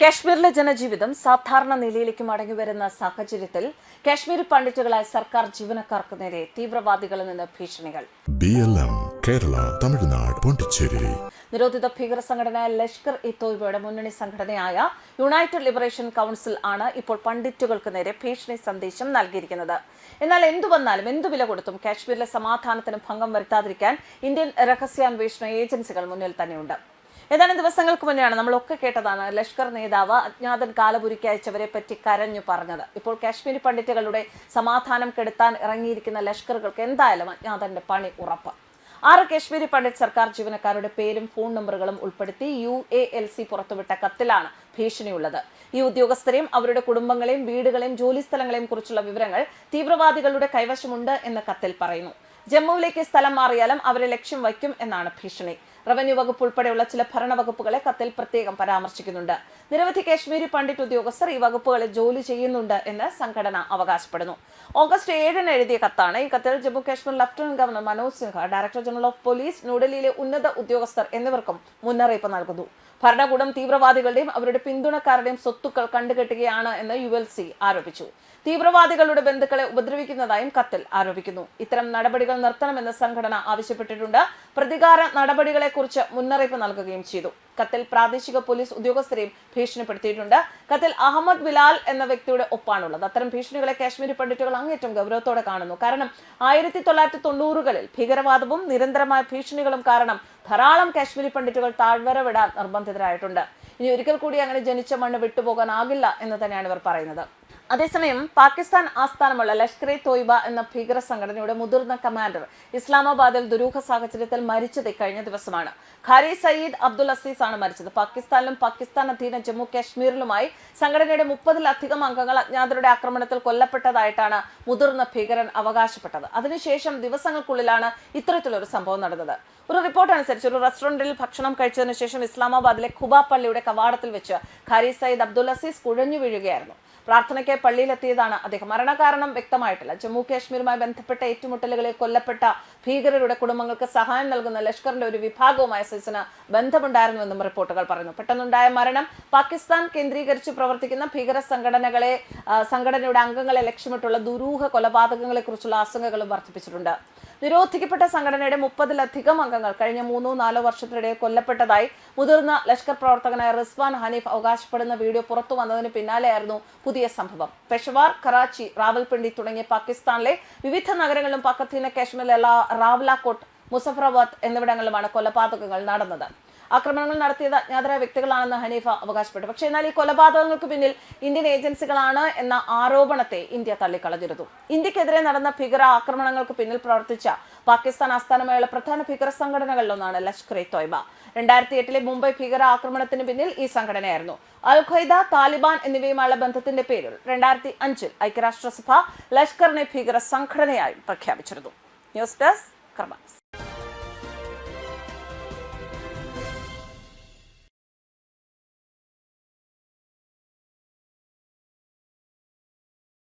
കാശ്മീരിലെ ജനജീവിതം സാധാരണ നിലയിലേക്ക് മടങ്ങിവരുന്ന സാഹചര്യത്തിൽ കാശ്മീർ പണ്ഡിറ്റുകളായ സർക്കാർ ജീവനക്കാർക്ക് നേരെ തീവ്രവാദികളിൽ നിന്ന് ഭീഷണികൾ. കേരള, തമിഴ്നാട്, പോണ്ടിച്ചേരി. നിരോധിത ഭീകര സംഘടനയായ ലഷ്കർ-ഇ-തോയ്ബയുടെ മുന്നണി സംഘടനയായ യുണൈറ്റഡ് ലിബറേഷൻ കൗൺസിൽ ആണ് ഇപ്പോൾ പണ്ഡിറ്റുകൾക്ക് നേരെ ഭീഷണി സന്ദേശം നൽകിയിരിക്കുന്നത്. എന്നാൽ എന്തു വന്നാലും എന്തു വില കൊടുത്തും കാശ്മീരിലെ സമാധാനത്തിന് ഭംഗം വരുത്താതിരിക്കാൻ ഇന്ത്യൻ രഹസ്യാന്വേഷണ ഏജൻസികൾ മുന്നിൽ തന്നെയുണ്ട്. ഏതാനും ദിവസങ്ങൾക്ക് മുന്നെയാണ് നമ്മളൊക്കെ കേട്ടതാണ് ലഷ്കർ നേതാവ് അജ്ഞാതൻ കാലപുരിക്ക് അയച്ചവരെ പറ്റി കരഞ്ഞു പറഞ്ഞത്. ഇപ്പോൾ കാശ്മീരി പണ്ഡിറ്റുകളുടെ സമാധാനം കെടുത്താൻ ഇറങ്ങിയിരിക്കുന്ന ലഷ്കറുകൾക്ക് എന്തായാലും അജ്ഞാതന്റെ പണി ഉറപ്പ്. 6 കാശ്മീരി പണ്ഡിറ്റ് സർക്കാർ ജീവനക്കാരുടെ പേരും ഫോൺ നമ്പറുകളും ഉൾപ്പെടുത്തി UALC പുറത്തുവിട്ട കത്തിലാണ് ഭീഷണിയുള്ളത്. ഈ ഉദ്യോഗസ്ഥരെയും അവരുടെ കുടുംബങ്ങളെയും വീടുകളെയും ജോലിസ്ഥലങ്ങളെയും കുറിച്ചുള്ള വിവരങ്ങൾ തീവ്രവാദികളുടെ കൈവശമുണ്ട് എന്ന് കത്തിൽ പറയുന്നു. ജമ്മുവിലേക്ക് സ്ഥലം മാറിയാലും അവരെ ലക്ഷ്യം വയ്ക്കും എന്നാണ് ഭീഷണി. റവന്യൂ വകുപ്പ് ഉൾപ്പെടെയുള്ള ചില ഭരണ വകുപ്പുകളെ കത്തിൽ പ്രത്യേകം പരാമർശിക്കുന്നുണ്ട്. നിരവധി കാശ്മീരി പണ്ഡിറ്റ് ഉദ്യോഗസ്ഥർ ഈ വകുപ്പുകളിൽ ജോലി ചെയ്യുന്നുണ്ട് എന്ന് സംഘടന അവകാശപ്പെടുന്നു. ഓഗസ്റ്റ് 7 എഴുതിയ കത്താണ്. ഈ കത്തിൽ Jammu Kashmir lieutenant governor Manoj Sinha, director general of police, ന്യൂഡൽഹിയിലെ ഉന്നത ഉദ്യോഗസ്ഥർ എന്നിവർക്കും മുന്നറിയിപ്പ് നൽകുന്നു. ഭരണകൂടം തീവ്രവാദികളുടെയും അവരുടെ പിന്തുണക്കാരുടെയും സ്വത്തുക്കൾ കണ്ടുകെട്ടുകയാണ് എന്ന് ULC ആരോപിച്ചു. തീവ്രവാദികളുടെ ബന്ധുക്കളെ ഉപദ്രവിക്കുന്നതായും കത്തിൽ ആരോപിക്കുന്നു. ഇത്തരം നടപടികൾ നിർത്തണമെന്ന് സംഘടന ആവശ്യപ്പെട്ടിട്ടുണ്ട്. പ്രതികാര നടപടികളെക്കുറിച്ച് മുന്നറിയിപ്പ് നൽകുകയും ചെയ്തു. കത്തിൽ പ്രാദേശിക പോലീസ് ഉദ്യോഗസ്ഥരെയും ഭീഷണിപ്പെടുത്തിയിട്ടുണ്ട്. കത്തിൽ അഹമ്മദ് ബിലാൽ എന്ന വ്യക്തിയുടെ ഒപ്പാണുള്ളത്. അത്തരം ഭീഷണികളെ കാശ്മീരി പണ്ഡിറ്റുകൾ അങ്ങേറ്റം ഗൗരവത്തോടെ കാണുന്നു. കാരണം 1990കളിൽ ഭീകരവാദവും നിരന്തരമായ ഭീഷണികളും കാരണം ധാരാളം കാശ്മീരി പണ്ഡിറ്റുകൾ താഴ്വര വിടാൻ നിർബന്ധിതരായിട്ടുണ്ട്. ഇനി ഒരിക്കൽ കൂടി അങ്ങനെ ജനിച്ച മണ്ണ് വിട്ടുപോകാനാകില്ല എന്ന് തന്നെയാണ് ഇവർ പറയുന്നത്. അതേസമയം പാകിസ്ഥാൻ ആസ്ഥാനമുള്ള ലഷ്കർ-ഇ-തോയ്ബ എന്ന ഭീകര സംഘടനയുടെ മുതിർന്ന കമാൻഡർ ഇസ്ലാമാബാദിൽ ദുരൂഹ സാഹചര്യത്തിൽ മരിച്ചത് കഴിഞ്ഞ ദിവസമാണ്. ഖാരി സയ്യിദ് അബ്ദുൽ അസീസ് ആണ് മരിച്ചത്. പാകിസ്ഥാനിലും പാകിസ്ഥാൻ അധീന ജമ്മു കാശ്മീരിലുമായി സംഘടനയുടെ 30-ലധികം അംഗങ്ങൾ അജ്ഞാതരുടെ ആക്രമണത്തിൽ കൊല്ലപ്പെട്ടതായിട്ടാണ് മുതിർന്ന ഭീകരൻ അവകാശപ്പെട്ടത്. അതിനുശേഷം ദിവസങ്ങൾക്കുള്ളിലാണ് ഇത്തരത്തിലൊരു സംഭവം നടന്നത്. ഒരു റിപ്പോർട്ട് അനുസരിച്ച് ഒരു റെസ്റ്റോറന്റിൽ ഭക്ഷണം കഴിച്ചതിനു ശേഷം ഇസ്ലാമാബാദിലെ ഖുബ പള്ളിയുടെ കവാടത്തിൽ വെച്ച് ഖാരി സയ്യിദ് അബ്ദുൽ അസീസ് കുഴഞ്ഞു വീഴുകയായിരുന്നു. പ്രാർത്ഥനയ്ക്ക് പള്ളിയിലെത്തിയതാണ് അദ്ദേഹം. മരണകാരണം വ്യക്തമായിട്ടില്ല. ജമ്മു കാശ്മീരുമായി ബന്ധപ്പെട്ട ഏറ്റുമുട്ടലുകളിൽ കൊല്ലപ്പെട്ട ഭീകരരുടെ കുടുംബങ്ങൾക്ക് സഹായം നൽകുന്ന ലഷ്കറിന്റെ ഒരു വിഭാഗവുമായ സൈസിന് ബന്ധമുണ്ടായിരുന്നുവെന്നും റിപ്പോർട്ടുകൾ പറയുന്നു. പെട്ടെന്നുണ്ടായ മരണം പാകിസ്ഥാൻ കേന്ദ്രീകരിച്ച് പ്രവർത്തിക്കുന്ന ഭീകര സംഘടനയുടെ അംഗങ്ങളെ ലക്ഷ്യമിട്ടുള്ള ദുരൂഹ കൊലപാതകങ്ങളെ കുറിച്ചുള്ള ആശങ്കകളും വർദ്ധിപ്പിച്ചിട്ടുണ്ട്. നിരോധിക്കപ്പെട്ട സംഘടനയുടെ 30-ലധികം അംഗങ്ങൾ കഴിഞ്ഞ 3-4 വർഷത്തിനിടെ കൊല്ലപ്പെട്ടതായി മുതിർന്ന ലഷ്കർ പ്രവർത്തകനായ റിസ്വാൻ ഹനീഫ് അവകാശപ്പെടുന്ന വീഡിയോ പുറത്തു വന്നതിന് പിന്നാലെയായിരുന്നു പുതിയ സംഭവം. പെഷവാർ, കറാച്ചി, റാവൽപിണ്ടി തുടങ്ങിയ പാകിസ്ഥാനിലെ വിവിധ നഗരങ്ങളിലും പാക് അധീന കാശ്മീരിലെ റാവ്ലാകോട്ട്, മുസഫറാബാദ് എന്നിവിടങ്ങളിലുമാണ് കൊലപാതകങ്ങൾ നടന്നത്. ആക്രമണങ്ങൾ നടത്തിയത് അജ്ഞാതരായ വ്യക്തികളാണെന്ന് ഹനീഫ അവകാശപ്പെട്ടു. പക്ഷേ എന്നാൽ ഈ കൊലപാതകങ്ങൾക്ക് പിന്നിൽ ഇന്ത്യൻ ഏജൻസികളാണ് എന്ന ആരോപണത്തെ ഇന്ത്യ തള്ളിക്കളഞ്ഞിരുന്നു. ഇന്ത്യക്കെതിരെ നടന്ന ഭീകര ആക്രമണങ്ങൾക്ക് പിന്നിൽ പ്രവർത്തിച്ച പാകിസ്ഥാൻ ആസ്ഥാനമായുള്ള പ്രധാന ഭീകര സംഘടനകളിലൊന്നാണ് ലഷ്കർ-ഇ-തോയ്ബ. 2008-ലെ മുംബൈ ഭീകര ആക്രമണത്തിന് പിന്നിൽ ഈ സംഘടനയായിരുന്നു. അൽ-ഖ്വയ്ദ, താലിബാൻ എന്നിവയുമായുള്ള ബന്ധത്തിന്റെ പേരിൽ 2005-ൽ ഐക്യരാഷ്ട്രസഭ ലഷ്കറിനെ ഭീകര സംഘടനയായി പ്രഖ്യാപിച്ചിരുന്നു. ന്യൂസ് ഡെസ്ക് കർമ്മ.